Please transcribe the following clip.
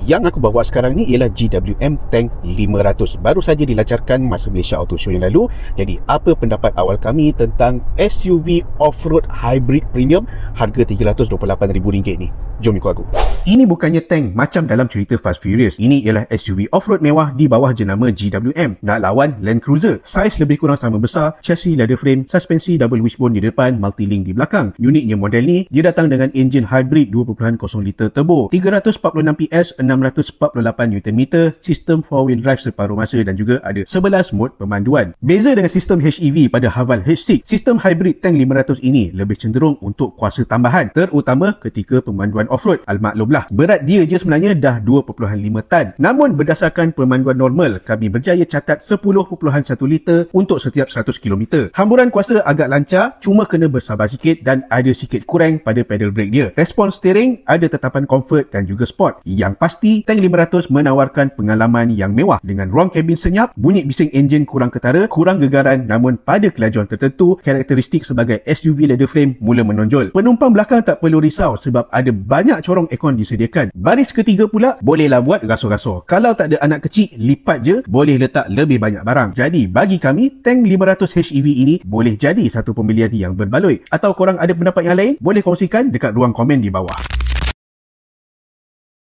Yang aku bawa sekarang ni ialah GWM Tank 500. Baru saja dilancarkan masa Malaysia Auto Show yang lalu. Jadi apa pendapat awal kami tentang SUV off-road hybrid premium harga RM328,000 ni? Jom ikut aku. Ini bukannya tank macam dalam cerita Fast Furious. Ini ialah SUV off-road mewah di bawah jenama GWM. Nak lawan Land Cruiser. Saiz lebih kurang sama besar, chassis leather frame, suspensi double wishbone di depan, multi-link di belakang. Uniknya model ni, dia datang dengan enjin hybrid 2.0 liter turbo, 346 PS, 648 Nm, sistem 4-wheel drive separuh masa dan juga ada 11 mod pemanduan. Beza dengan sistem HEV pada Haval H6, sistem hybrid tank 500 ini lebih cenderung untuk kuasa tambahan, terutama ketika pemanduan off-road. Almaklumlah, berat dia je sebenarnya dah 2.5 tan. Namun berdasarkan pemanduan normal, kami berjaya catat 10.1 liter untuk setiap 100 km. Hamburan kuasa agak lancar, cuma kena bersabar sikit dan ada sikit kurang pada pedal brake dia. Respons steering ada tetapan comfort dan juga sport. Yang pasti, tank 500 menawarkan pengalaman yang mewah dengan ruang kabin senyap, bunyi bising enjin kurang ketara, kurang gegaran, namun pada kelajuan tertentu, karakteristik sebagai SUV leather frame mula menonjol. Penumpang belakang tak perlu risau sebab ada banyak corong aircon disediakan. Baris ketiga pula bolehlah buat rasur-rasur. Kalau tak ada anak kecil, lipat je, boleh letak lebih banyak barang. Jadi bagi kami, tank 500 HEV ini boleh jadi satu pembelian yang berbaloi. Atau korang ada pendapat yang lain, boleh kongsikan dekat ruang komen di bawah.